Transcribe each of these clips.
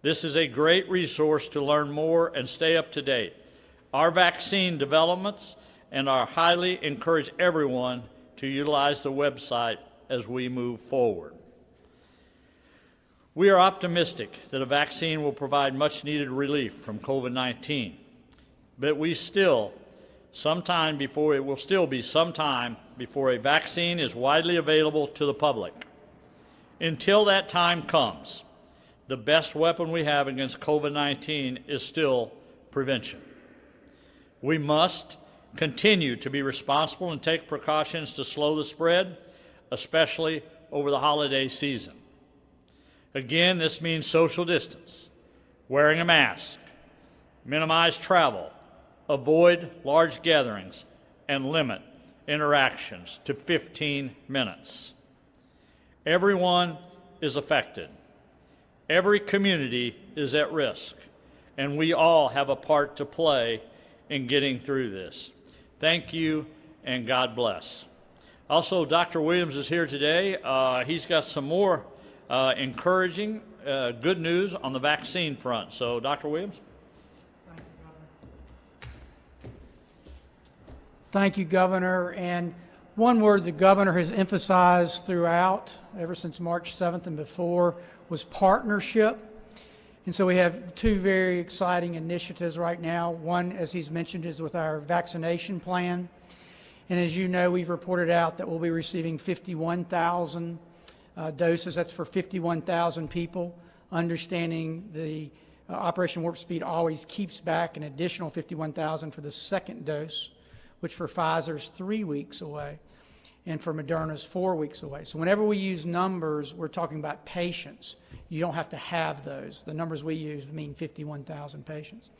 This is a great resource to learn more and stay up to date. Our vaccine developments, and I highly encourage everyone to utilize the website as we move forward. We are optimistic that a vaccine will provide much needed relief from COVID-19, but it will still be some time before a vaccine is widely available to the public. Until that time comes, the best weapon we have against COVID-19 is still prevention. We must continue to be responsible and take precautions to slow the spread, especially over the holiday season. Again, this means social distance, wearing a mask, minimize travel, avoid large gatherings, and limit interactions to 15 minutes. Everyone is affected. Every community is at risk, and we all have a part to play in getting through this. Thank you, and God bless. Also, Dr. Williams is here today. He's got some more encouraging good news on the vaccine front. So, Dr. Williams? Thank you, Governor. And one word the Governor has emphasized throughout, ever since March 7th and before, was partnership. And so we have two very exciting initiatives right now. One, as he's mentioned, is with our vaccination plan. And as you know, we've reported out that we'll be receiving 51,000 doses. That's for 51,000 people. Understanding the Operation Warp Speed always keeps back an additional 51,000 for the second dose, which for Pfizer is 3 weeks away, and for Moderna is 4 weeks away. So whenever we use numbers, we're talking about patients. You don't have to have those. The numbers we use mean 51,000 patients.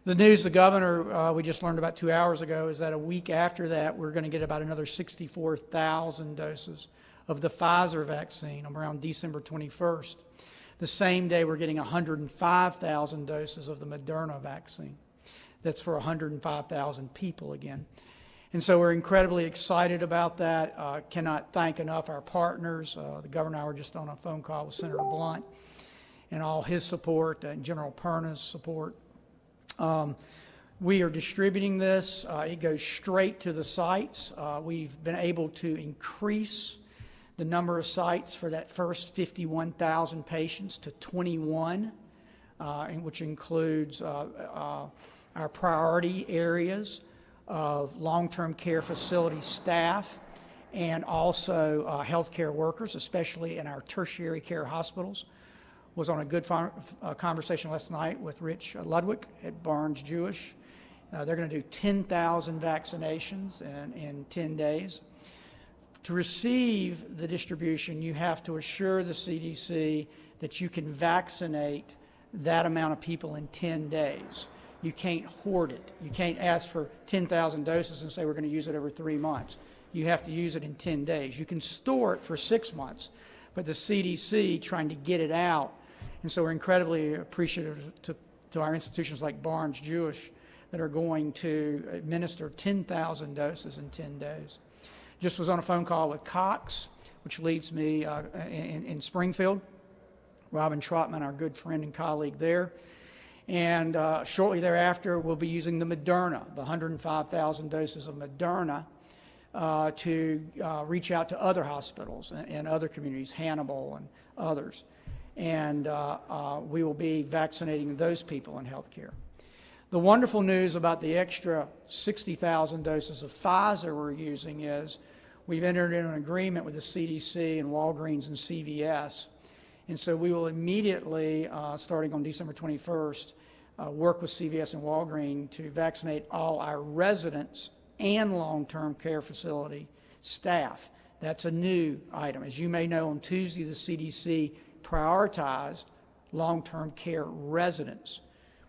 The news the Governor, we just learned about 2 hours ago, is that a week after that, we're going to get about another 64,000 doses of the Pfizer vaccine around December 21st. The same day, we're getting 105,000 doses of the Moderna vaccine. That's for 105,000 people again. And so we're incredibly excited about that. Cannot thank enough our partners. The Governor and I were just on a phone call with Senator Blunt and all his support and General Perna's support. We are distributing this. It goes straight to the sites. We've been able to increase the number of sites for that first 51,000 patients to 21, which includes our priority areas of long-term care facility staff and also healthcare workers, especially in our tertiary care hospitals. Was on a good conversation last night with Rich Ludwig at Barnes Jewish. They're going to do 10,000 vaccinations in 10 days. To receive the distribution, you have to assure the CDC that you can vaccinate that amount of people in 10 days. You can't hoard it. You can't ask for 10,000 doses and say we're going to use it over 3 months. You have to use it in 10 days. You can store it for 6 months, but the CDC trying to get it out. And so we're incredibly appreciative to our institutions like Barnes Jewish that are going to administer 10,000 doses in 10 days. Just was on a phone call with Cox, which leads me in Springfield. Robin Trotman, our good friend and colleague there. And shortly thereafter, we'll be using the Moderna, the 105,000 doses of Moderna, to reach out to other hospitals and other communities, Hannibal and others. And we will be vaccinating those people in healthcare. The wonderful news about the extra 60,000 doses of Pfizer we're using is we've entered into an agreement with the CDC and Walgreens and CVS. And so we will immediately, starting on December 21st, work with CVS and Walgreens to vaccinate all our residents and long-term care facility staff. That's a new item. As you may know, on Tuesday, the CDC prioritized long-term care residents.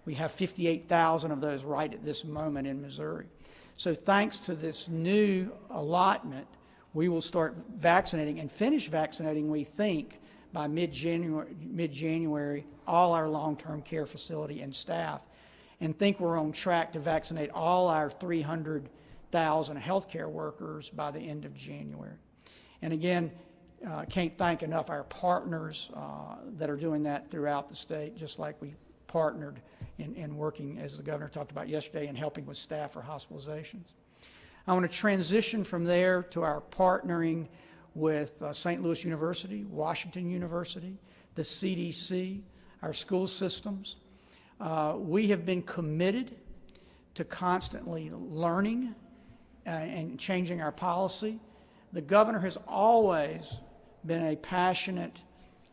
We have 58,000 of those right at this moment in Missouri. So thanks to this new allotment, we will start vaccinating and finish vaccinating, we think, by mid-January, all our long-term care facility and staff, and think we're on track to vaccinate all our 300,000 healthcare workers by the end of January. And again, can't thank enough our partners that are doing that throughout the state, just like we partnered in working, as the governor talked about yesterday, in helping with staff for hospitalizations. I want to transition from there to our partnering with St. Louis University, Washington University, the CDC, our school systems. We have been committed to constantly learning and changing our policy. The governor has always been a passionate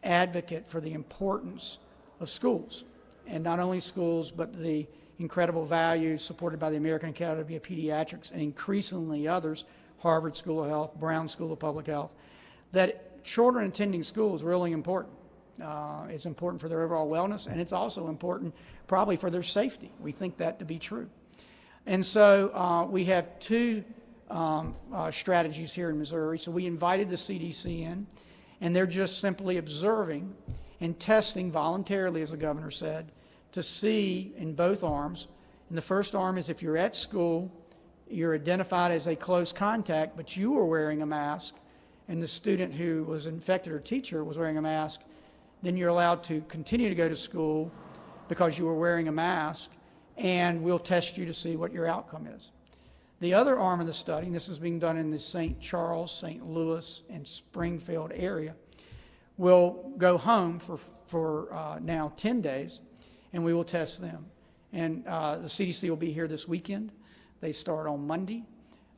advocate for the importance of schools, and not only schools, but the incredible values supported by the American Academy of Pediatrics and increasingly others, Harvard School of Health, Brown School of Public Health, that children attending school is really important. It's important for their overall wellness, and it's also important probably for their safety. We think that to be true. And so we have two strategies here in Missouri. So we invited the CDC in, and they're just simply observing and testing voluntarily, as the governor said, to see in both arms. And the first arm is if you're at school, you're identified as a close contact, but you were wearing a mask, and the student who was infected or teacher was wearing a mask, then you're allowed to continue to go to school because you were wearing a mask, and we'll test you to see what your outcome is. The other arm of the study, and this is being done in the St. Charles, St. Louis, and Springfield area, will go home for now 10 days, and we will test them. And the CDC will be here this weekend. They start on Monday,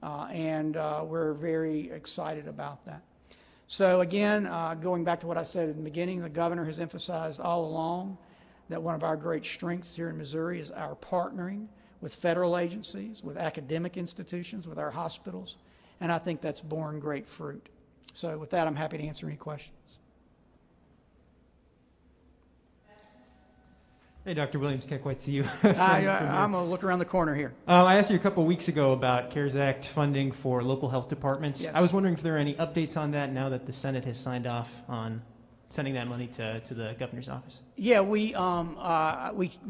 and we're very excited about that. So again, going back to what I said in the beginning, the governor has emphasized all along that one of our great strengths here in Missouri is our partnering with federal agencies, with academic institutions, with our hospitals, and I think that's borne great fruit. So with that, I'm happy to answer any questions. Hey, Dr. Williams, can't quite see you. I'm going to look around the corner here. I asked you a couple of weeks ago about CARES Act funding for local health departments. Yes. I was wondering if there are any updates on that now that the Senate has signed off on sending that money to the governor's office. Yeah, we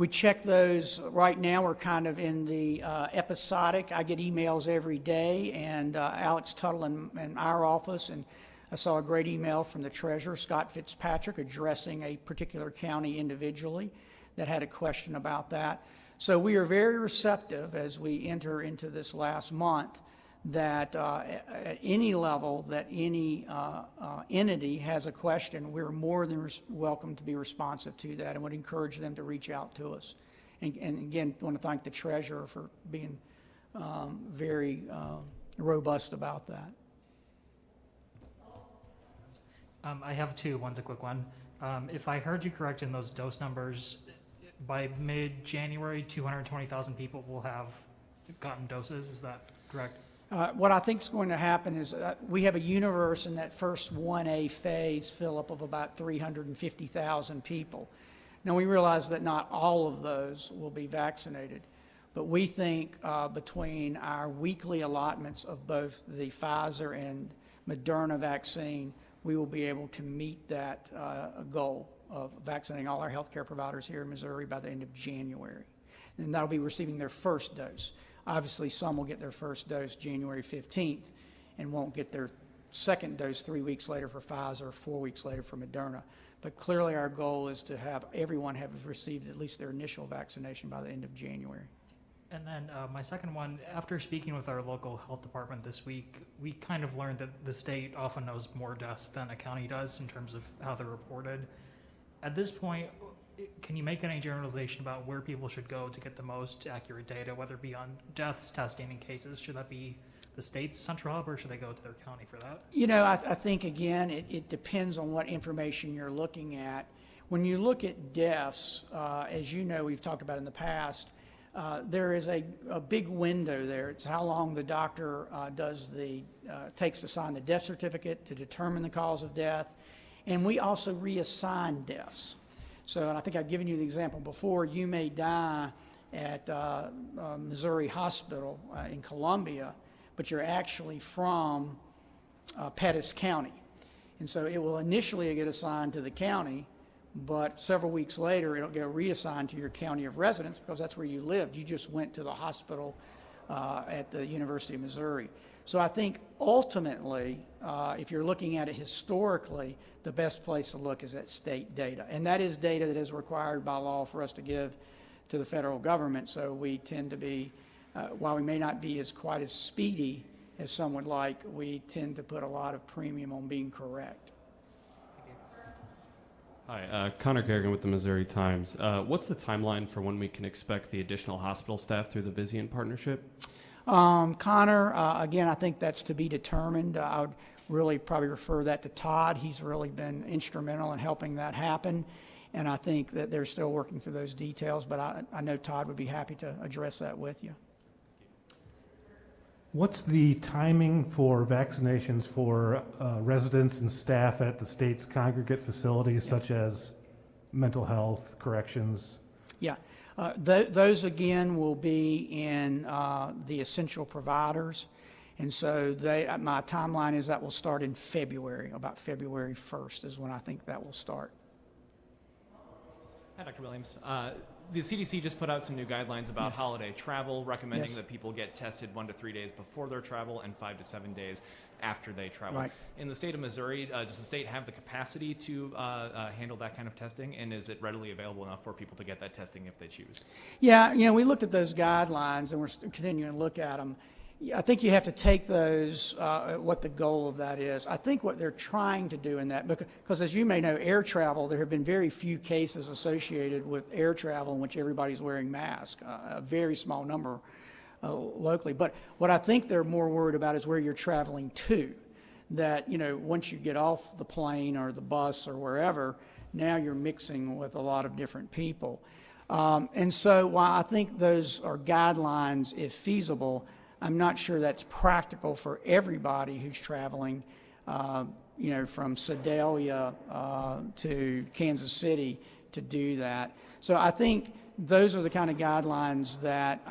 check those right now. We're kind of in the episodic. I get emails every day, and Alex Tuttle in our office, and I saw a great email from the treasurer, Scott Fitzpatrick, addressing a particular county individually that had a question about that. So we are very receptive as we enter into this last month that at any level that any entity has a question, we're more than welcome to be responsive to that and would encourage them to reach out to us. And again, I want to thank the treasurer for being very robust about that. I have two. One's a quick one. If I heard you correct in those dose numbers, by mid-January, 220,000 people will have gotten doses. Is that correct? What I think is going to happen is we have a universe in that first 1A phase, Philip, of about 350,000 people. Now, we realize that not all of those will be vaccinated, but we think between our weekly allotments of both the Pfizer and Moderna vaccine, we will be able to meet that goal of vaccinating all our healthcare providers here in Missouri by the end of January. And that'll be receiving their first dose. Obviously, some will get their first dose January 15th and won't get their second dose 3 weeks later for Pfizer, 4 weeks later for Moderna. But clearly our goal is to have everyone have received at least their initial vaccination by the end of January. And then my second one, after speaking with our local health department this week, we kind of learned that the state often knows more deaths than a county does in terms of how they're reported. At this point, can you make any generalization about where people should go to get the most accurate data, whether it be on deaths, testing, and cases? Should that be the state's central hub, or should they go to their county for that? You know, I think, again, it depends on what information you're looking at. When you look at deaths, as you know, we've talked about in the past, there is a big window there. It's how long the doctor takes to sign the death certificate to determine the cause of death. And we also reassign deaths. So, and I think I've given you the example before, you may die at Missouri Hospital in Columbia, but you're actually from Pettis County. And so it will initially get assigned to the county, but several weeks later it'll get reassigned to your county of residence because that's where you lived. You just went to the hospital at the University of Missouri. So I think ultimately, if you're looking at it historically, the best place to look is at state data. And that is data that is required by law for us to give to the federal government. So we tend to be, while we may not be quite as speedy as some would like, we tend to put a lot of premium on being correct. Hi, Connor Kerrigan with the Missouri Times. What's the timeline for when we can expect the additional hospital staff through the Vizient partnership? Connor, again, I think that's to be determined. I would really probably refer that to Todd. He's really been instrumental in helping that happen, and I think that they're still working through those details, but I know Todd would be happy to address that with you. What's the timing for vaccinations for residents and staff at the state's congregate facilities, such as mental health, corrections? Yeah, those again will be in the essential providers, and so my timeline is that will start in February. About February 1st is when I think that will start. Hi, Dr. Williams. The CDC just put out some new guidelines about Yes. holiday travel, recommending Yes. that people get tested 1 to 3 days before their travel and 5 to 7 days after they travel. Right. In the state of Missouri, does the state have the capacity to handle that kind of testing, and is it readily available enough for people to get that testing if they choose? Yeah, we looked at those guidelines, and we're continuing to look at them. I think you have to take those, what the goal of that is. I think what they're trying to do in that, because as you may know, air travel, there have been very few cases associated with air travel in which everybody's wearing masks, a very small number locally. But what I think they're more worried about is where you're traveling to, that, once you get off the plane or the bus or wherever, now you're mixing with a lot of different people. And so while I think those are guidelines, if feasible, I'm not sure that's practical for everybody who's traveling, from Sedalia to Kansas City to do that. So I think those are the kind of guidelines that,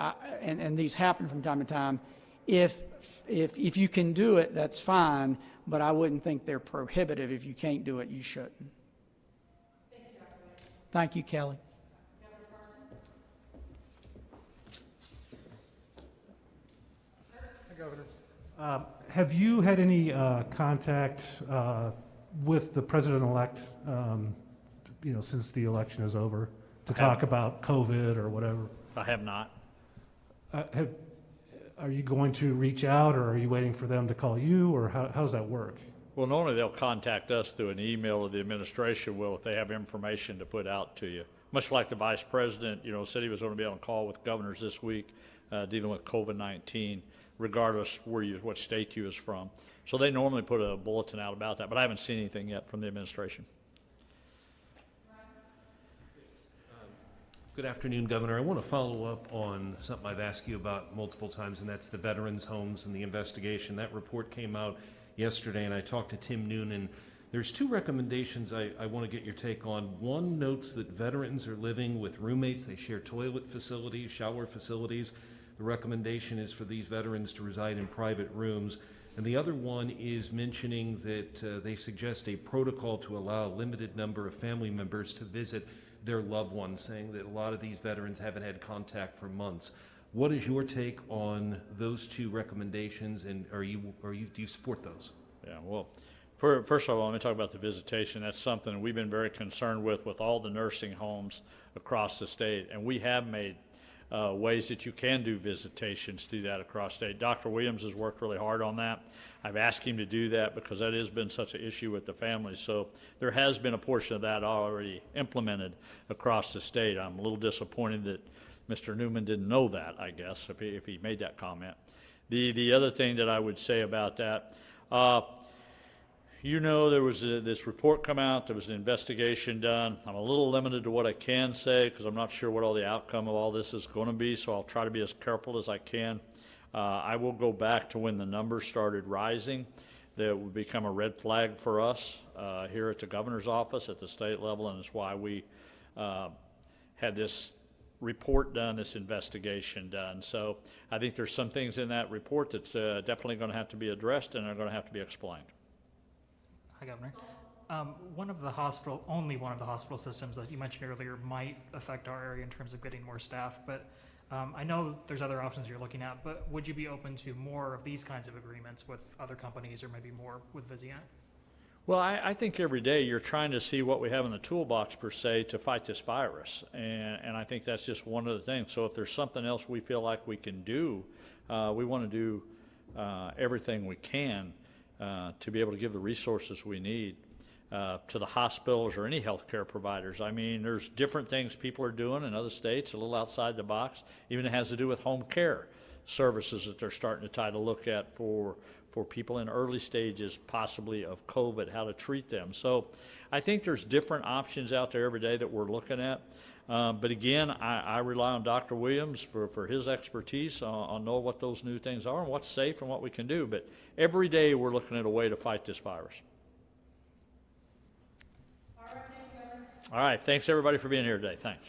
and these happen from time to time. If you can do it, that's fine, but I wouldn't think they're prohibitive. If you can't do it, you shouldn't. Thank you, Kelly. Governor. Have you had any contact with the president-elect, since the election is over, to talk about COVID or whatever? I have not. Are you going to reach out, or are you waiting for them to call you, or how does that work? Well, normally they'll contact us through an email, or the administration will if they have information to put out to you. Much like the vice president, said he was going to be on a call with governors this week dealing with COVID-19, regardless what state you was from. So they normally put a bulletin out about that, but I haven't seen anything yet from the administration. Good afternoon, Governor. I want to follow up on something I've asked you about multiple times, and that's the veterans' homes and the investigation. That report came out yesterday, and I talked to Tim Noonan. There's two recommendations I want to get your take on. One notes that veterans are living with roommates. They share toilet facilities, shower facilities. The recommendation is for these veterans to reside in private rooms. And the other one is mentioning that they suggest a protocol to allow a limited number of family members to visit their loved ones, saying that a lot of these veterans haven't had contact for months. What is your take on those two recommendations, and do you support those? Yeah, well, first of all, let me talk about the visitation. That's something we've been very concerned with all the nursing homes across the state, and we have made ways that you can do visitations through that across state. Dr. Williams has worked really hard on that. I've asked him to do that because that has been such an issue with the families. So there has been a portion of that already implemented across the state. I'm a little disappointed that Mr. Newman didn't know that, I guess, if he made that comment. The other thing that I would say about that, there was this report come out, there was an investigation done. I'm a little limited to what I can say because I'm not sure what all the outcome of all this is going to be, so I'll try to be as careful as I can. I will go back to when the numbers started rising. That would become a red flag for us here at the governor's office at the state level, and it's why we had this report done, this investigation done. So I think there's some things in that report that's definitely going to have to be addressed and are going to have to be explained. Hi, Governor. Only one of the hospital systems that you mentioned earlier might affect our area in terms of getting more staff, but I know there's other options you're looking at, but would you be open to more of these kinds of agreements with other companies or maybe more with Vizient? Well, I think every day you're trying to see what we have in the toolbox, per se, to fight this virus. And I think that's just one of the things. So if there's something else we feel like we can do, we want to do everything we can to be able to give the resources we need to the hospitals or any healthcare providers. I mean, there's different things people are doing in other states, a little outside the box. Even it has to do with home care services that they're starting to try to look at for people in early stages, possibly, of COVID, how to treat them. So I think there's different options out there every day that we're looking at. But again, I rely on Dr. Williams for his expertise on know what those new things are and what's safe and what we can do. But every day we're looking at a way to fight this virus. All right, thanks everybody for being here today. Thanks.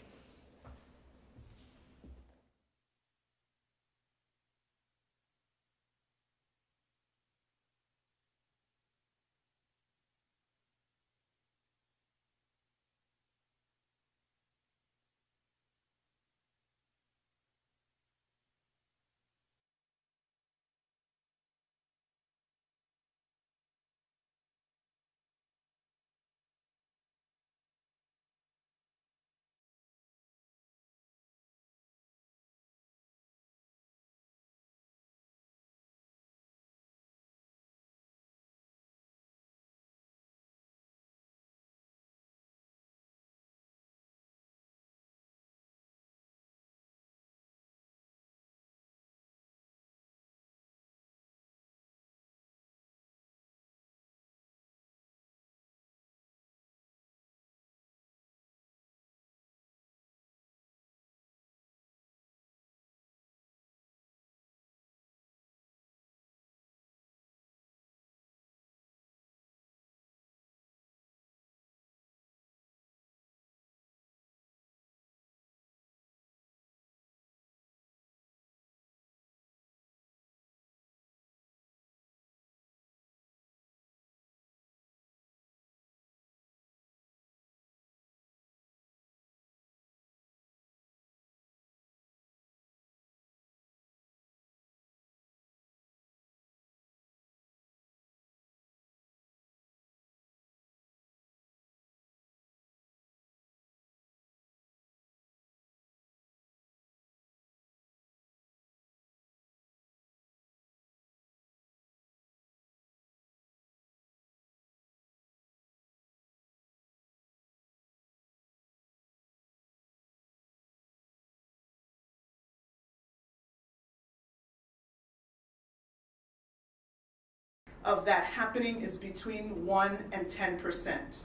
of that happening is between 1 and 10%.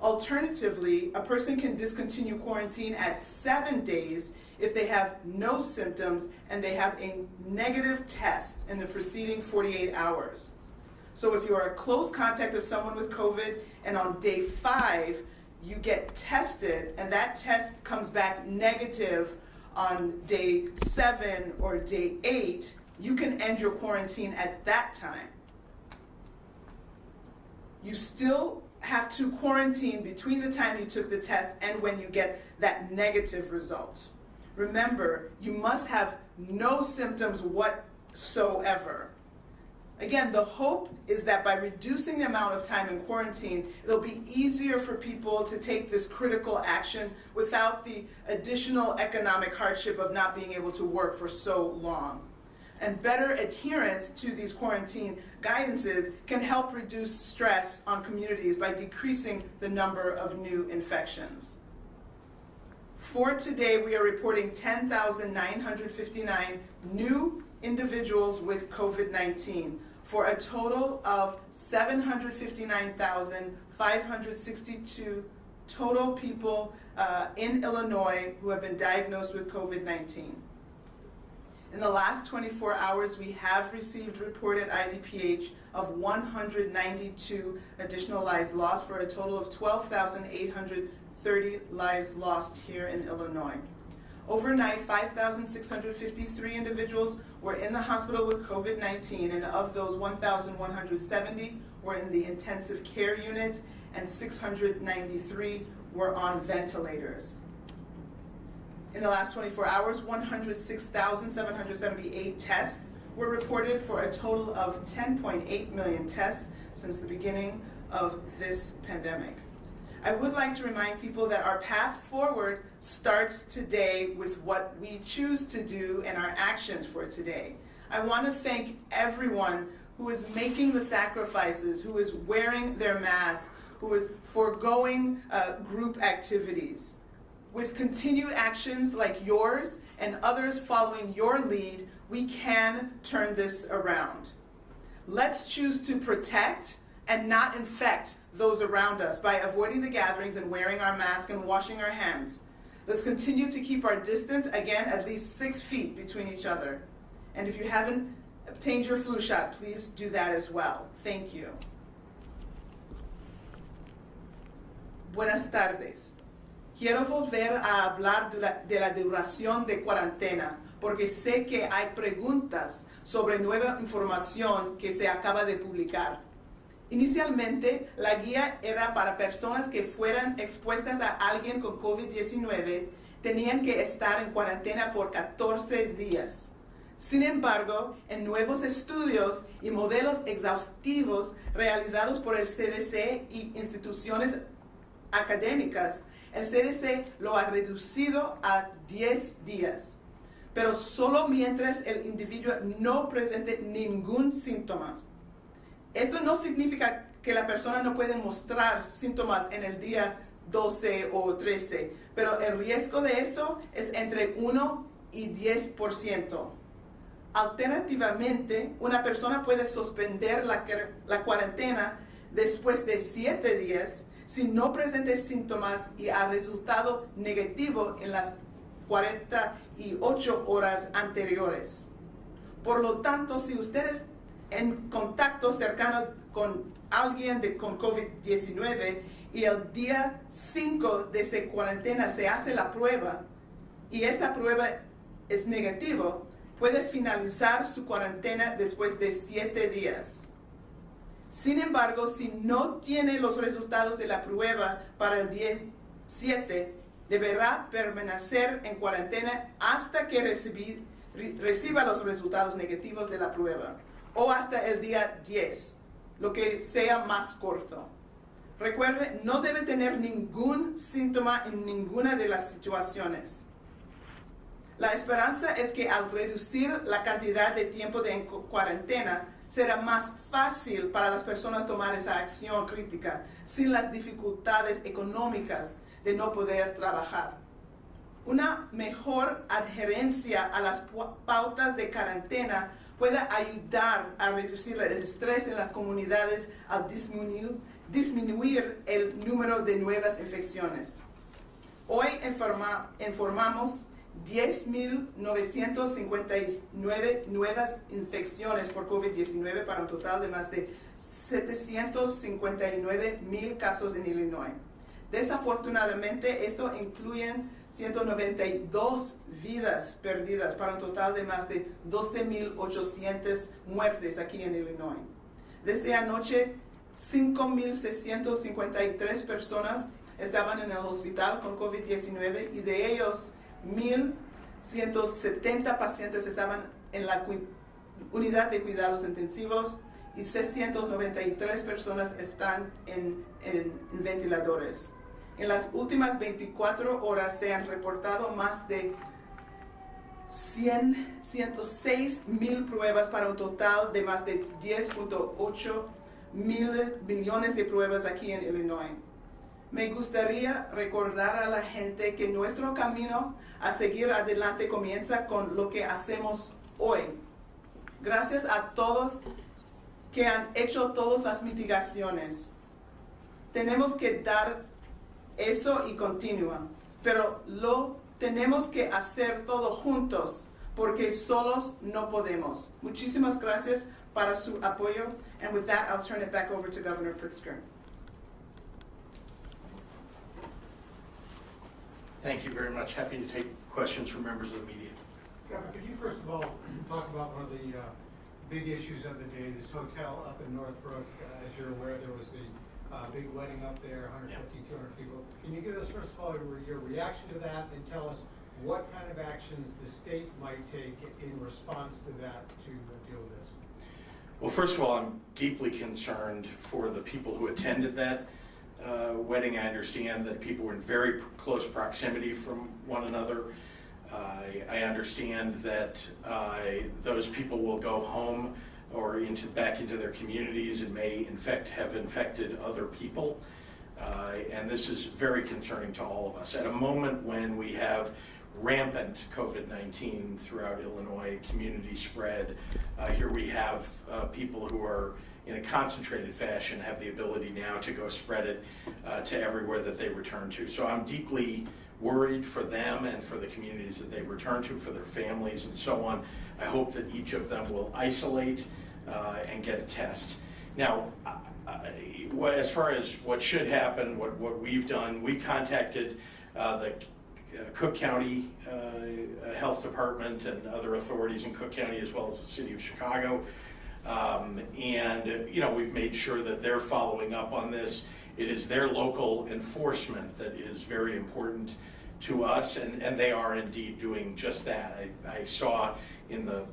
Alternatively, a person can discontinue quarantine at 7 days if they have no symptoms and they have a negative test in the preceding 48 hours. So if you are a close contact of someone with COVID and on day 5 you get tested and that test comes back negative on day 7 or day 8, you can end your quarantine at that time. You still have to quarantine between the time you took the test and when you get that negative result. Remember, you must have no symptoms whatsoever. Again, the hope is that by reducing the amount of time in quarantine, it'll be easier for people to take this critical action without the additional economic hardship of not being able to work for so long. And better adherence to these quarantine guidances can help reduce stress on communities by decreasing the number of new infections. For today, we are reporting 10,959 new individuals with COVID-19 for a total of 759,562 total people in Illinois who have been diagnosed with COVID-19. In the last 24 hours, we have received reported IDPH of 192 additional lives lost for a total of 12,830 lives lost here in Illinois. Overnight, 5,653 individuals were in the hospital with COVID-19, and of those, 1,170 were in the intensive care unit, and 693 were on ventilators. In the last 24 hours, 106,778 tests were reported for a total of 10.8 million tests since the beginning of this pandemic. I would like to remind people that our path forward starts today with what we choose to do and our actions for today. I want to thank everyone who is making the sacrifices, who is wearing their mask, who is foregoing group activities. With continued actions like yours and others following your lead, we can turn this around. Let's choose to protect and not infect those around us by avoiding the gatherings and wearing our mask and washing our hands. Let's continue to keep our distance, again, at least 6 feet between each other. And if you haven't obtained your flu shot, please do that as well. Thank you. Buenas tardes. Quiero volver a hablar de la duración de cuarentena, porque sé que hay preguntas sobre nueva información que se acaba de publicar. Inicialmente, la guía era para personas que fueran expuestas a alguien con COVID-19, tenían que estar en cuarentena por 14 días. Sin embargo, en nuevos estudios y modelos exhaustivos realizados por el CDC y instituciones académicas, el CDC lo ha reducido a 10 días, pero solo mientras el individuo no presente ningún síntoma. Esto no significa que la persona no puede mostrar síntomas en el día 12 o 13, pero el riesgo de eso es entre 1 y 10%. Alternativamente, una persona puede suspender la cuarentena después de 7 días si no presenta síntomas y ha resultado negativo en las 48 horas anteriores. Por lo tanto, si ustedes en contacto cercano con alguien con COVID-19 y el día 5 de esa cuarentena se hace la prueba y esa prueba es negativa, puede finalizar su cuarentena después de 7 días. Sin embargo, si no tiene los resultados de la prueba para el día 7, deberá permanecer en cuarentena hasta que reciba los resultados negativos de la prueba, o hasta el día 10, lo que sea más corto. Recuerde, no debe tener ningún síntoma en ninguna de las situaciones. La esperanza es que al reducir la cantidad de tiempo de cuarentena, será más fácil para las personas tomar esa acción crítica sin las dificultades económicas de no poder trabajar. Una mejor adherencia a las pautas de cuarentena puede ayudar a reducir el estrés en las comunidades al disminuir el número de nuevas infecciones. Hoy informamos 10.959 nuevas infecciones por COVID-19 para un total de más de 759,000 casos en Illinois. Desafortunadamente, esto incluye 192 vidas perdidas para un total de más de 12.800 muertes aquí en Illinois. Desde anoche, 5.653 personas estaban en el hospital con COVID-19 y de ellos 1.170 pacientes estaban en la unidad de cuidados intensivos y 693 personas están en ventiladores. En las últimas 24 horas se han reportado más de 106,000 pruebas para un total de más de 10.8 millones de pruebas aquí en Illinois. Me gustaría recordar a la gente que nuestro camino a seguir adelante comienza con lo que hacemos hoy. Gracias a todos que han hecho todas las mitigaciones. Tenemos que dar eso y continúa, pero lo tenemos que hacer todos juntos porque solos no podemos. Muchísimas gracias para su apoyo, and with that, I'll turn it back over to Governor Pritzker. Thank you very much. Happy to take questions from members of the media. Governor, could you first of all talk about one of the big issues of the day, this hotel up in Northbrook? As you're aware, there was the big wedding up there, 150, 200 people. Can you give us, first of all, your reaction to that and tell us what kind of actions the state might take in response to that to deal with this? Well, first of all, I'm deeply concerned for the people who attended that wedding. I understand that people were in very close proximity from one another. I understand that those people will go home or back into their communities and may have infected other people. And this is very concerning to all of us. At a moment when we have rampant COVID-19 throughout Illinois, community spread, here we have people who are in a concentrated fashion have the ability now to go spread it to everywhere that they return to. So I'm deeply worried for them and for the communities that they return to, for their families and so on. I hope that each of them will isolate and get a test. Now, as far as what should happen, what we've done, we contacted the Cook County Health Department and other authorities in Cook County, as well as the city of Chicago. And we've made sure that they're following up on this. It is their local enforcement that is very important to us, and they are indeed doing just that. I saw in the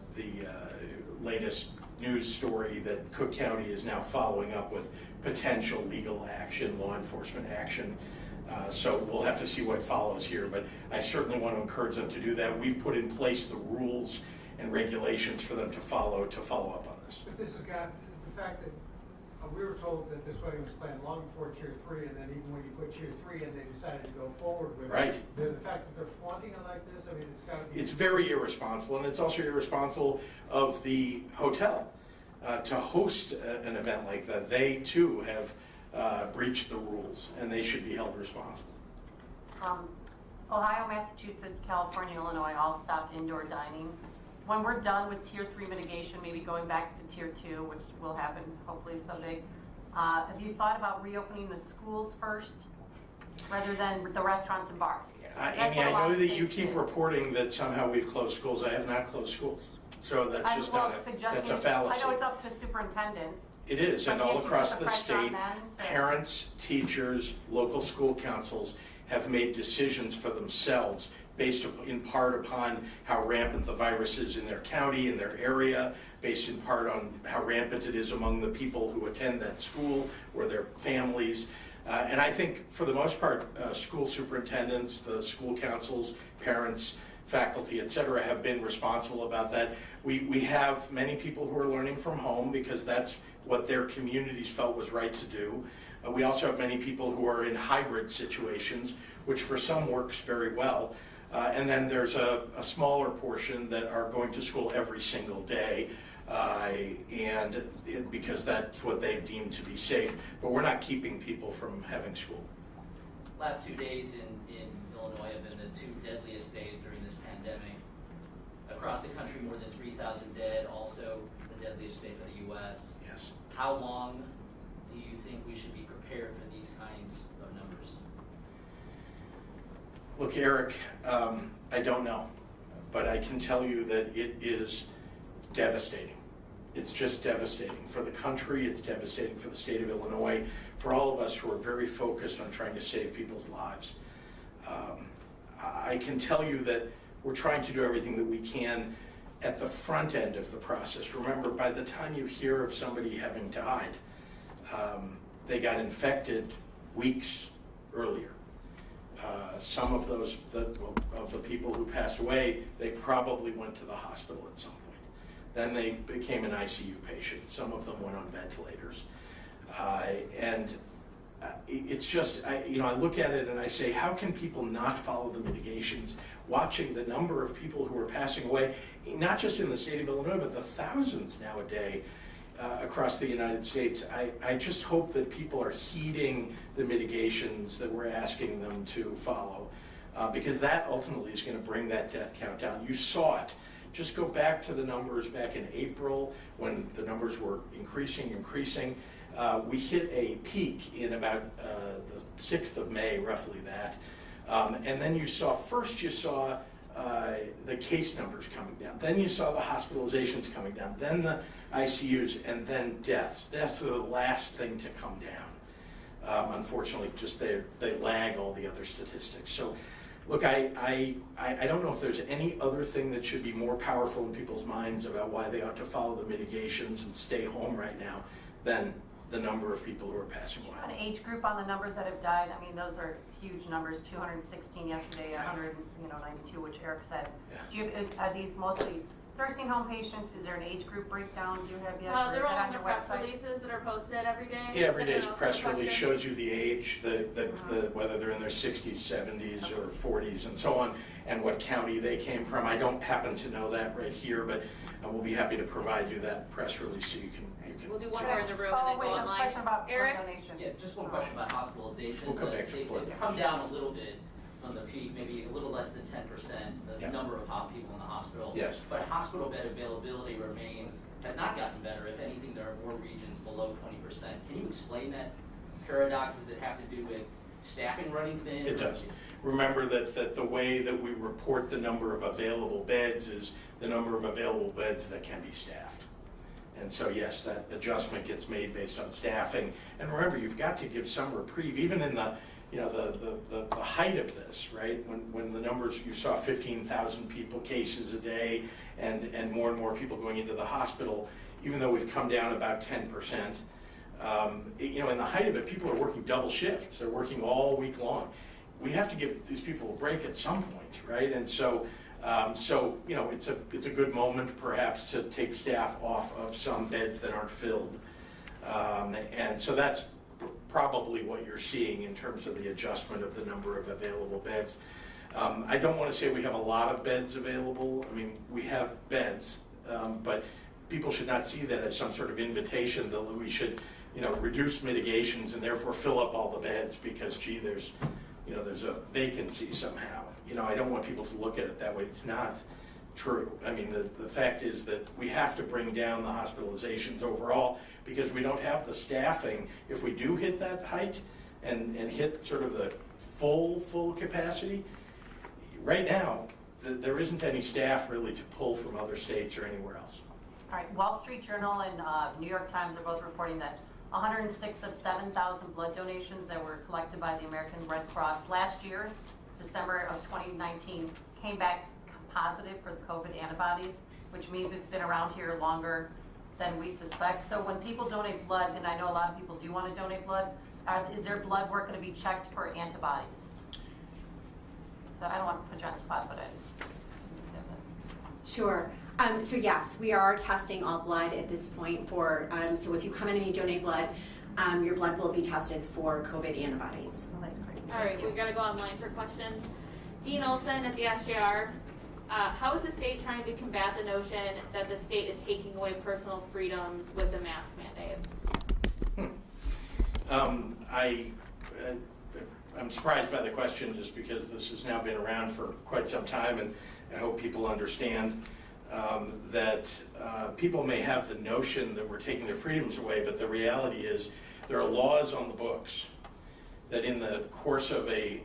latest news story that Cook County is now following up with potential legal action, law enforcement action. So we'll have to see what follows here, but I certainly want to encourage them to do that. We've put in place the rules and regulations for them to follow up on this. But this has got the fact that we were told that this wedding was planned long before Tier 3, and then even when you put Tier 3 in, they decided to go forward with right. it. The fact that they're flaunting it like this, I mean, it's got to be... It's very irresponsible, and it's also irresponsible of the hotel to host an event like that. They, too, have breached the rules, and they should be held responsible. Ohio, Massachusetts, California, Illinois all stopped indoor dining. When we're done with Tier 3 mitigation, maybe going back to Tier 2, which will happen hopefully someday, have you thought about reopening the schools first rather than the restaurants and bars? Amy, I know that you keep reporting that somehow we've closed schools. I have not closed schools. So that's just that's a fallacy. I know it's up to superintendents. It is, and all across the state, parents, teachers, local school councils have made decisions for themselves based in part upon how rampant the virus is in their county, in their area, based in part on how rampant it is among the people who attend that school or their families. And I think for the most part, school superintendents, the school councils, parents, faculty, et cetera, have been responsible about that. We have many people who are learning from home because that's what their communities felt was right to do. We also have many people who are in hybrid situations, which for some works very well. And then there's a smaller portion that are going to school every single day, because that's what they've deemed to be safe. But we're not keeping people from having school. Last 2 days in Illinois have been the 2 deadliest days during this pandemic. Across the country, more than 3,000 dead, also the deadliest day for the U.S. Yes. How long do you think we should be prepared for these kinds of numbers? Look, Eric, I don't know, but I can tell you that it is devastating. It's just devastating for the country. It's devastating for the state of Illinois, for all of us who are very focused on trying to save people's lives. I can tell you that we're trying to do everything that we can at the front end of the process. Remember, by the time you hear of somebody having died, they got infected weeks earlier. Some of those, of the people who passed away, they probably went to the hospital at some point. Then they became an ICU patient. Some of them went on ventilators. It's just, I look at it and I say, how can people not follow the mitigations? Watching the number of people who are passing away, not just in the state of Illinois, but the thousands now a day across the United States. I just hope that people are heeding the mitigations that we're asking them to follow, because that ultimately is going to bring that death count down. You saw it. Just go back to the numbers back in April when the numbers were increasing. We hit a peak in about the 6th of May, roughly that. And then you saw the case numbers coming down. Then you saw the hospitalizations coming down. Then the ICUs, and then deaths. Deaths are the last thing to come down. Unfortunately, just they lag all the other statistics. So Look, I don't know if there's any other thing that should be more powerful in people's minds about why they ought to follow the mitigations and stay home right now than the number of people who are passing away. An age group on the numbers that have died, I mean, those are huge numbers, 216 yesterday, 192, which Eric said. Yeah. Do you, are these mostly nursing home patients? Is there an age group breakdown? Do you have yet? Or is They're that all on in the your press website? releases that are posted every day. Yeah, every day's You know, press release questions. shows you the age, whether they're in their 60s, 70s, or 40s, and so on, and what county they came from. I don't happen to know that right here, but we'll be happy to provide you that press release so you can. We'll do one more in the room Oh, and then wait, go a online. question about Eric? donations. Yeah, just one question about hospitalization. We'll come back to They've blood come down a little bit from the peak, maybe a little less than 10%, the Yeah. number of people in the hospital. Yes. But hospital bed availability has not gotten better. If anything, there are more regions below 20%. Can you explain that paradox? Does it have to do with staffing running thin? It does. Remember that the way that we report the number of available beds is the number of available beds that can be staffed. And so yes, that adjustment gets made based on staffing. And remember, you've got to give some reprieve, even in the height of this, right? When the numbers, you saw 15,000 cases a day and more people going into the hospital, even though we've come down about 10%, in the height of it, people are working double shifts. They're working all week long. We have to give these people a break at some point, right? And so it's a good moment perhaps to take staff off of some beds that aren't filled. And so that's probably what you're seeing in terms of the adjustment of the number of available beds. I don't want to say we have a lot of beds available. I mean, we have beds, but people should not see that as some sort of invitation that we should, reduce mitigations and therefore fill up all the beds because, gee, there's a vacancy somehow. I don't want people to look at it that way. It's not true. I mean, the fact is that we have to bring down the hospitalizations overall because we don't have the staffing. If we do hit that height and hit sort of the full capacity, right now, there isn't any staff really to pull from other states or anywhere else. All right, Wall Street Journal and New York Times are both reporting that 106 of 7,000 blood donations that were collected by the American Red Cross last year, December of 2019, came back positive for the COVID antibodies, which means it's been around here longer than we suspect. So when people donate blood, and I know a lot of people do want to donate blood, is their blood work going to be checked for antibodies? So I don't want to put you on the spot, but I just... Sure. So yes, we are testing all blood at this point for, so if you come in and you donate blood, your blood will be tested for COVID antibodies. Well, that's great. All right, we've got to go online for questions. Dean Olson at the SJR. How is the state trying to combat the notion that the state is taking away personal freedoms with the mask mandate? I'm surprised by the question just because this has now been around for quite some time, and I hope people understand that people may have the notion that we're taking their freedoms away, but the reality is there are laws on the books that in the course of a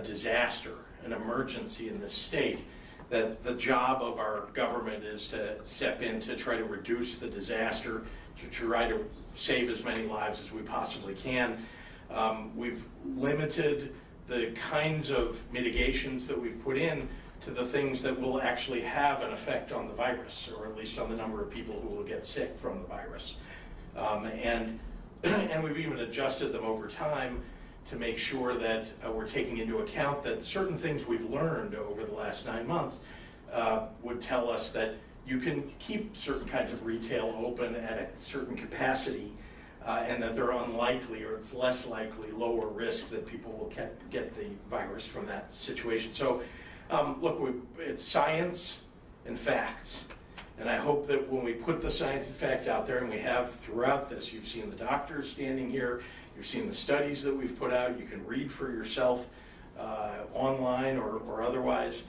disaster, an emergency in the state, that the job of our government is to step in to try to reduce the disaster, to try to save as many lives as we possibly can. We've limited the kinds of mitigations that we've put in to the things that will actually have an effect on the virus, or at least on the number of people who will get sick from the virus. And we've even adjusted them over time to make sure that we're taking into account that certain things we've learned over the last 9 months would tell us that you can keep certain kinds of retail open at a certain capacity, and that they're unlikely, or it's less likely, lower risk that people will get the virus from that situation. So look, it's science and facts. And I hope that when we put the science and facts out there, and we have throughout this, you've seen the doctors standing here, you've seen the studies that we've put out, you can read for yourself online or otherwise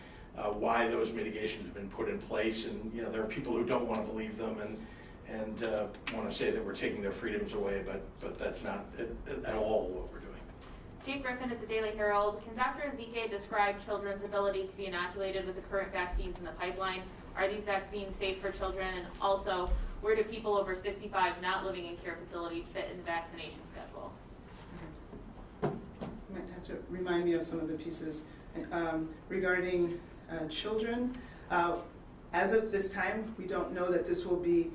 why those mitigations have been put in place. And there are people who don't want to believe them and want to say that we're taking their freedoms away, but that's not at all what we're doing. Jake Griffin at the Daily Herald. Can Dr. Ezike describe children's abilities to be inoculated with the current vaccines in the pipeline? Are these vaccines safe for children? And also, where do people over 65 not living in care facilities fit in the vaccination schedule? You might have to remind me of some of the pieces. regarding children, as of this time, we don't know that this will be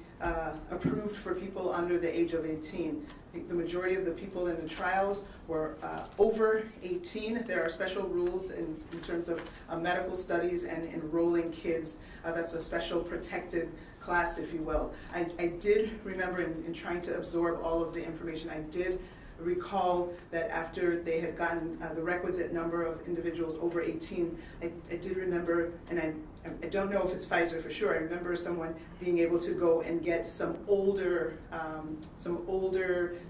approved for people under the age of 18. I think the majority of the people in the trials were over 18. There are special rules in terms of medical studies and enrolling kids. That's a special protected class, if you will. I did remember in trying to absorb all of the information, I did recall that after they had gotten the requisite number of individuals over 18, I did remember, and I don't know if it's Pfizer for sure, I remember someone being able to go and get some older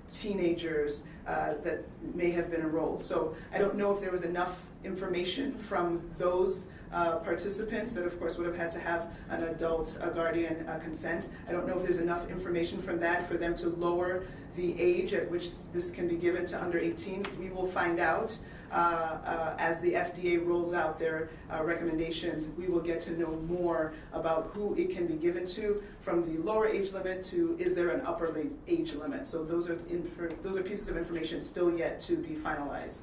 teenagers that may have been enrolled. So I don't know if there was enough information from those participants that of course would have had to have an adult guardian consent. I don't know if there's enough information from that for them to lower the age at which this can be given to under 18. We will find out as the FDA rolls out their recommendations. We will get to know more about who it can be given to, from the lower age limit to is there an upper age limit. So those are pieces of information still yet to be finalized.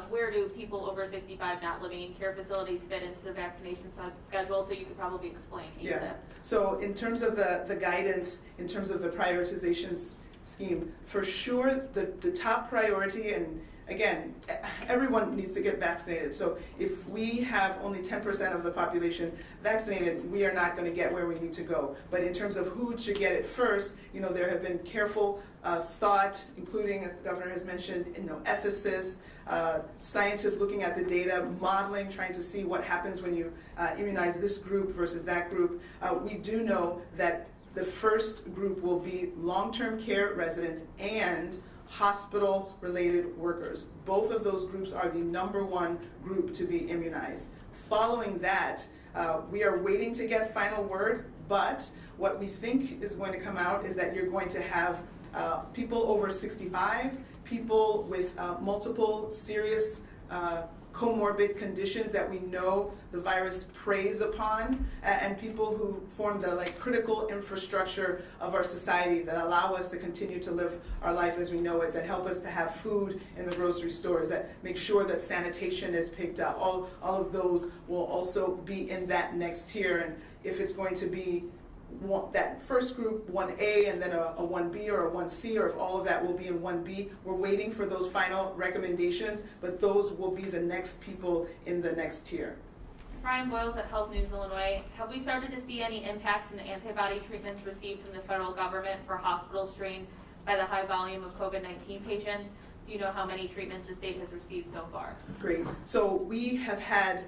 Where do people over 65 not living in care facilities fit into the vaccination schedule? So you could probably explain each step. So in terms of the guidance, in terms of the prioritization scheme, for sure the top priority, and again, everyone needs to get vaccinated. So if we have only 10% of the population vaccinated, we are not going to get where we need to go. But in terms of who should get it first, there have been careful thought, including, as the governor has mentioned, ethicists, scientists looking at the data, modeling, trying to see what happens when you immunize this group versus that group. We do know that the first group will be long-term care residents and hospital-related workers. Both of those groups are the #1 group to be immunized. Following that, we are waiting to get final word, but what we think is going to come out is that you're going to have people over 65, people with multiple serious comorbid conditions that we know the virus preys upon, and people who form the critical infrastructure of our society that allow us to continue to live our life as we know it, that help us to have food in the grocery stores, that make sure that sanitation is picked up. All of those will also be in that next tier, and if it's going to be that first group, 1A, and then a 1B or a 1C, or if all of that will be in 1B. We're waiting for those final recommendations, but those will be the next people in the next tier. Brian Boyles at Health News Illinois. Have we started to see any impact in the antibody treatments received from the federal government for hospitals strained by the high volume of COVID-19 patients? Do you know how many treatments the state has received so far? Great. So we have had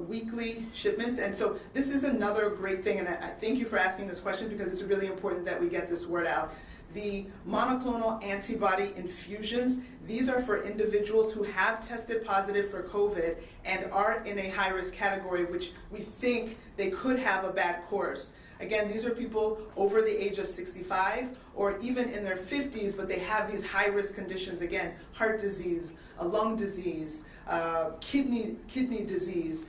weekly shipments, and so this is another great thing, and I thank you for asking this question because it's really important that we get this word out. The monoclonal antibody infusions, these are for individuals who have tested positive for COVID and are in a high-risk category, which we think they could have a bad course. Again, these are people over the age of 65 or even in their 50s, but they have these high-risk conditions, again, heart disease, lung disease, kidney disease,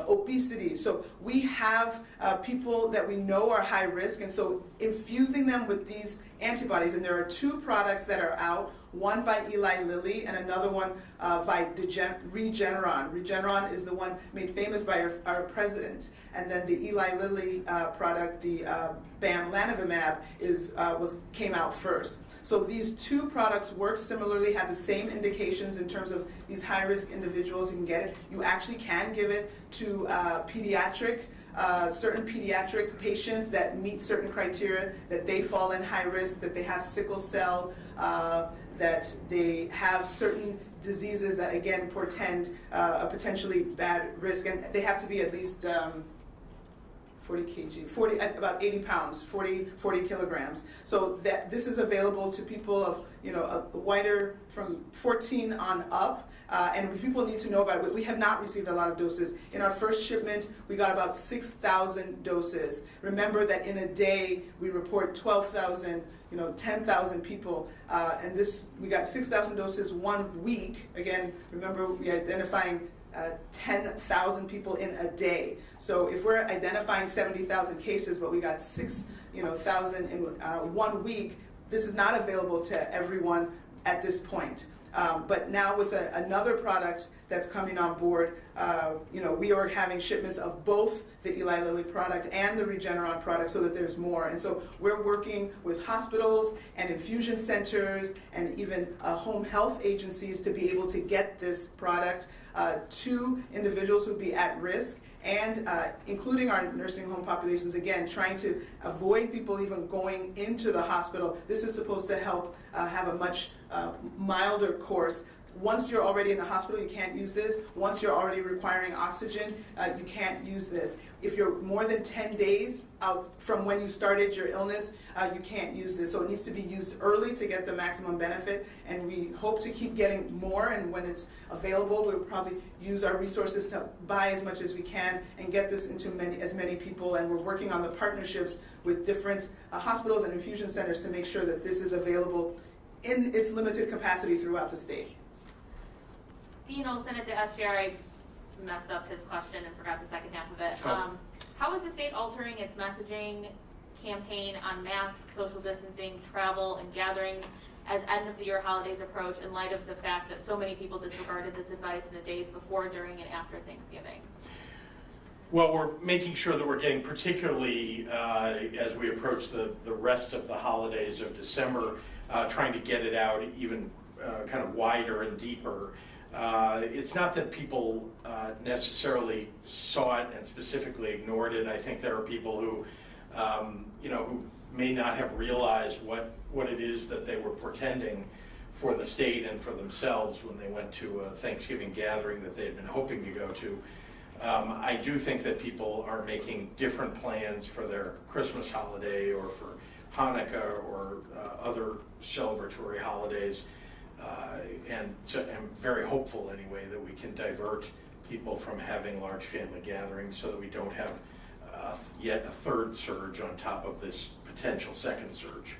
obesity. So we have people that we know are high risk, and so infusing them with these antibodies, and there are 2 products that are out, one by Eli Lilly and another one by Regeneron. Regeneron is the one made famous by our president, and then the Eli Lilly product, the bamlanivimab, came out first. So these 2 products work similarly, have the same indications in terms of these high-risk individuals who can get it. You actually can give it to certain pediatric patients that meet certain criteria, that they fall in high risk, that they have sickle cell, that they have certain diseases that again portend a potentially bad risk, and they have to be at least 40 kg, about 80 pounds, 40 kilograms. So that this is available to people of a wider, from 14 on up, and people need to know about it. We have not received a lot of doses. In our first shipment, we got about 6,000 doses. Remember that in a day, we report 12,000, 10,000 people, and we got 6,000 doses 1 week. Again, remember we're identifying 10,000 people in a day. So if we're identifying 70,000 cases, but we got 6,000 in 1 week, this is not available to everyone at this point. But now with another product that's coming on board, we are having shipments of both the Eli Lilly product and the Regeneron product so that there's more. And so we're working with hospitals and infusion centers and even home health agencies to be able to get this product to individuals who would be at risk, and including our nursing home populations, again, trying to avoid people even going into the hospital. This is supposed to help have a much milder course. Once you're already in the hospital, you can't use this. Once you're already requiring oxygen, you can't use this. If you're more than 10 days out from when you started your illness, you can't use this. So it needs to be used early to get the maximum benefit, and we hope to keep getting more, and when it's available, we'll probably use our resources to buy as much as we can and get this into as many people, and we're working on the partnerships with different hospitals and infusion centers to make sure that this is available in its limited capacity throughout the state. Dean Olson at the SGR, I messed up his question and forgot the second half of it. How is the state altering its messaging campaign on masks, social distancing, travel, and gathering as end of the year holidays approach in light of the fact that so many people disregarded this advice in the days before, during, and after Thanksgiving? Well, we're making sure that we're getting, particularly as we approach the rest of the holidays of December, trying to get it out even kind of wider and deeper. It's not that people necessarily saw it and specifically ignored it. I think there are people who, who may not have realized what it is that they were portending for the state and for themselves when they went to a Thanksgiving gathering that they had been hoping to go to. I do think that people are making different plans for their Christmas holiday or for Hanukkah or other celebratory holidays. And so I'm very hopeful anyway that we can divert people from having large family gatherings so that we don't have yet a third surge on top of this potential second surge.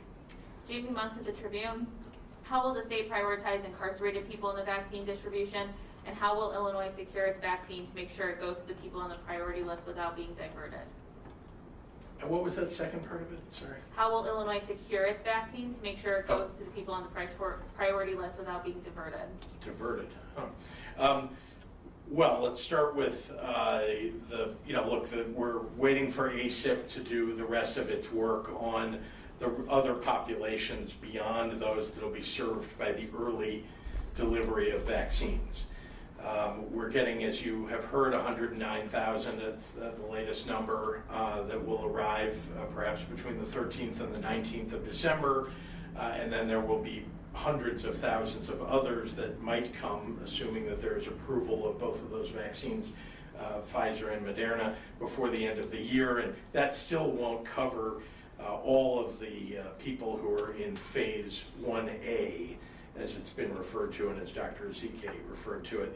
Jamie Monks at the Tribune. How will the state prioritize incarcerated people in the vaccine distribution, and how will Illinois secure its vaccine to make sure it goes to the people on the priority list without being diverted? What was that second part of it? Sorry. How will Illinois secure its vaccine to make sure it goes to the people on the priority list without being diverted? Diverted. Huh. Well, let's start with we're waiting for ACIP to do the rest of its work on the other populations beyond those that will be served by the early delivery of vaccines. We're getting, as you have heard, 109,000. That's the latest number that will arrive perhaps between the 13th and the 19th of December. And then there will be hundreds of thousands of others that might come, assuming that there is approval of both of those vaccines, Pfizer and Moderna, before the end of the year. And that still won't cover all of the people who are in phase 1A, as it's been referred to and as Dr. Ezike referred to it.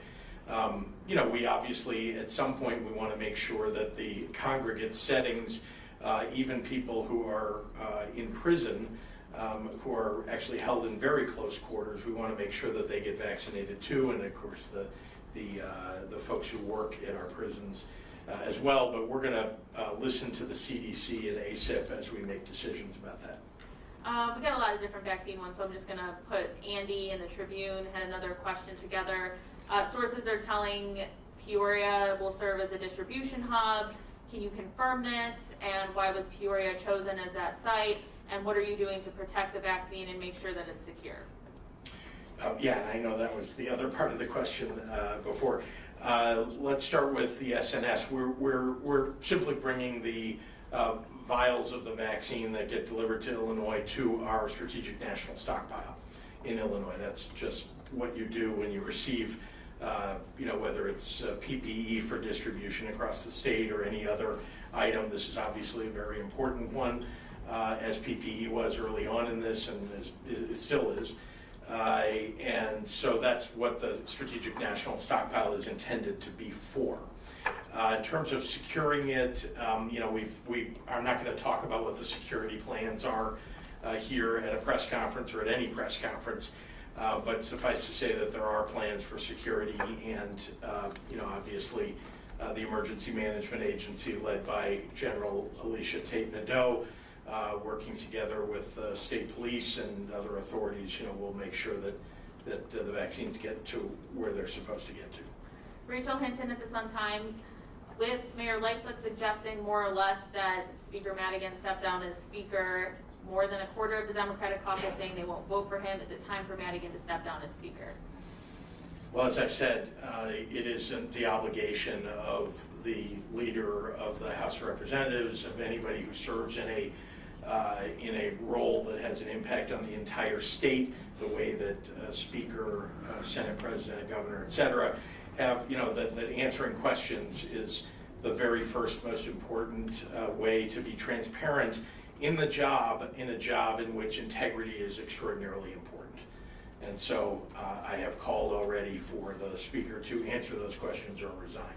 We obviously, at some point, we want to make sure that the congregate settings, even people who are in prison, who are actually held in very close quarters, we want to make sure that they get vaccinated too, and of course the folks who work in our prisons as well. But we're going to listen to the CDC and ACIP as we make decisions about that. We got a lot of different vaccine ones, so I'm just going to put Andy and the Tribune had another question together. Sources are telling Peoria will serve as a distribution hub. Can you confirm this? And why was Peoria chosen as that site? And what are you doing to protect the vaccine and make sure that it's secure? Yeah, I know that was the other part of the question before. Let's start with the SNS. We're simply bringing the vials of the vaccine that get delivered to Illinois to our strategic national stockpile in Illinois. That's just what you do when you receive, whether it's PPE for distribution across the state or any other item. This is obviously a very important one, as PPE was early on in this, and it still is. And so that's what the strategic national stockpile is intended to be for. In terms of securing it, I'm not going to talk about what the security plans are here at a press conference or at any press conference, but suffice to say that there are plans for security, and obviously the Emergency Management Agency, led by General Alicia Tate Nadeau, working together with state police and other authorities, will make sure that that the vaccines get to where they're supposed to get to. Rachel Hinton at the Sun-Times, with Mayor Lightfoot suggesting more or less that Speaker Madigan step down as Speaker, more than a quarter of the Democratic caucus saying they won't vote for him. Is it time for Madigan to step down as Speaker? Well, as I've said, it isn't the obligation of the leader of the House of Representatives, of anybody who serves in a role that has an impact on the entire state, the way that Speaker, Senate President, Governor, et cetera, have, that answering questions is the very first most important way to be transparent in a job in which integrity is extraordinarily important. And so I have called already for the Speaker to answer those questions or resign.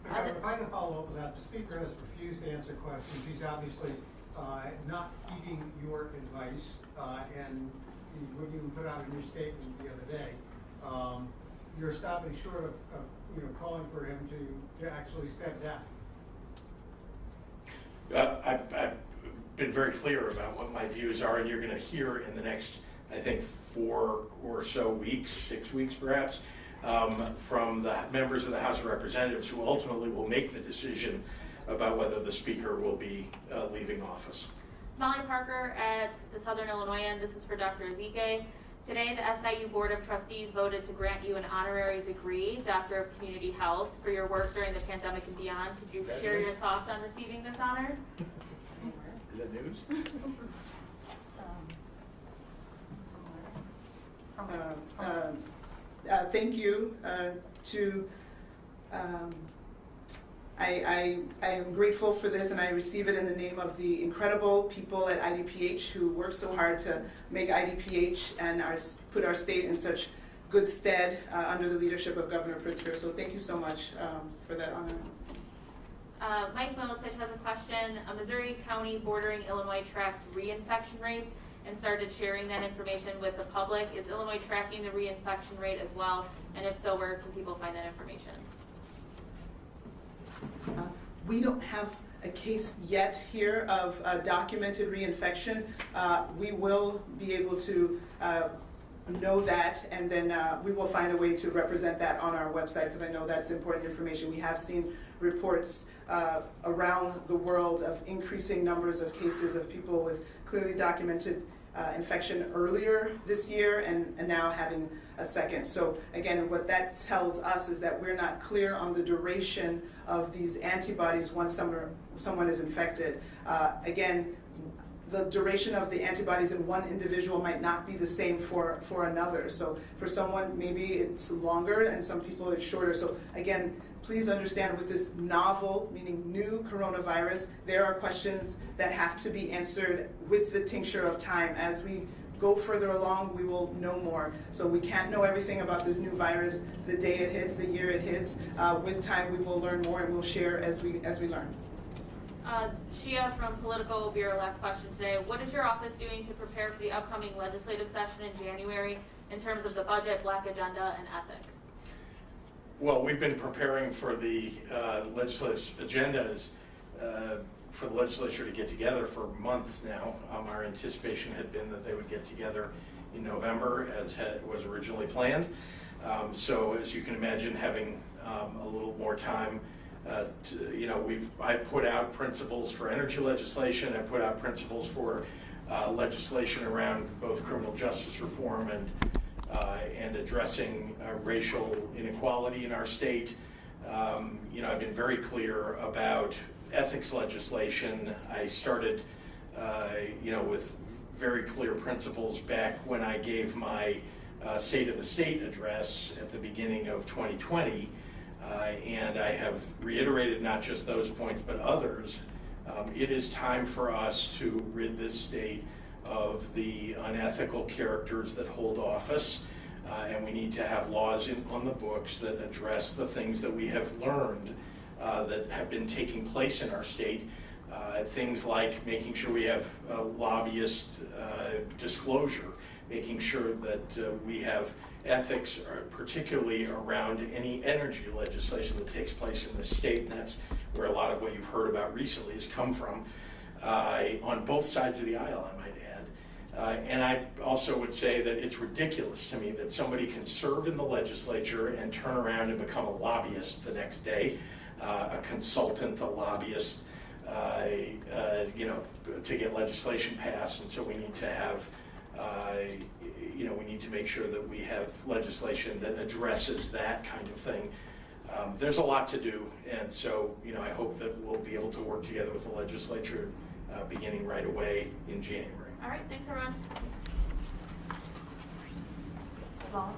If I can follow up with that, the Speaker has refused to answer questions. He's obviously not heeding your advice, and what you put out in your statement the other day, you're stopping short of calling for him to actually step down. I've been very clear about what my views are, and you're going to hear in the next, I think, 4 or so weeks, 6 weeks perhaps, from the members of the House of Representatives who ultimately will make the decision about whether the Speaker will be leaving office. Molly Parker at the Southern Illinoisan, this is for Dr. Ezike. Today, the SIU Board of Trustees voted to grant you an honorary degree, Doctor of Community Health, for your work during the pandemic and beyond. Could you share your thoughts on receiving this honor? Is that news? Thank you I am grateful for this, and I receive it in the name of the incredible people at IDPH who work so hard to make IDPH and put our state in such good stead under the leadership of Governor Pritzker. So thank you so much for that honor. Mike Milicic has a question. A Missouri County bordering Illinois tracks reinfection rates and started sharing that information with the public. Is Illinois tracking the reinfection rate as well? And if so, where can people find that information? We don't have a case yet here of documented reinfection. We will be able to know that, and then we will find a way to represent that on our website, because I know that's important information. We have seen reports around the world of increasing numbers of cases of people with clearly documented infection earlier this year and now having a second. So again, what that tells us is that we're not clear on the duration of these antibodies once someone is infected. Again, the duration of the antibodies in one individual might not be the same for another. So for someone, maybe it's longer, and some people it's shorter. So again, please understand, with this novel, meaning new coronavirus, there are questions that have to be answered with the tincture of time. As we go further along, we will know more. So we can't know everything about this new virus the day it hits, the year it hits. With time, we will learn more, and we'll share as we learn. Shia from Political Bureau, last question today. What is your office doing to prepare for the upcoming legislative session in January in terms of the budget, black agenda, and ethics? Well, we've been preparing for the legislative agendas for the legislature to get together for months now. Our anticipation had been that they would get together in November, as was originally planned. So as you can imagine, having a little more time, I put out principles for energy legislation. I put out principles for legislation around both criminal justice reform and addressing racial inequality in our state. I've been very clear about ethics legislation. I started, with very clear principles back when I gave my State of the State address at the beginning of 2020. And I have reiterated not just those points, but others. It is time for us to rid this state of the unethical characters that hold office. And we need to have laws on the books that address the things that we have learned that have been taking place in our state. Things like making sure we have lobbyist disclosure, making sure that we have ethics, particularly around any energy legislation that takes place in the state, and that's where a lot of what you've heard about recently has come from, on both sides of the aisle, I might add. And I also would say that it's ridiculous to me that somebody can serve in the legislature and turn around and become a lobbyist the next day, a consultant, a lobbyist, to get legislation passed. And so we need to have, we need to make sure that we have legislation that addresses that kind of thing. There's a lot to do, and so I hope that we'll be able to work together with the legislature beginning right away in January. All right, thanks everyone. Sloan?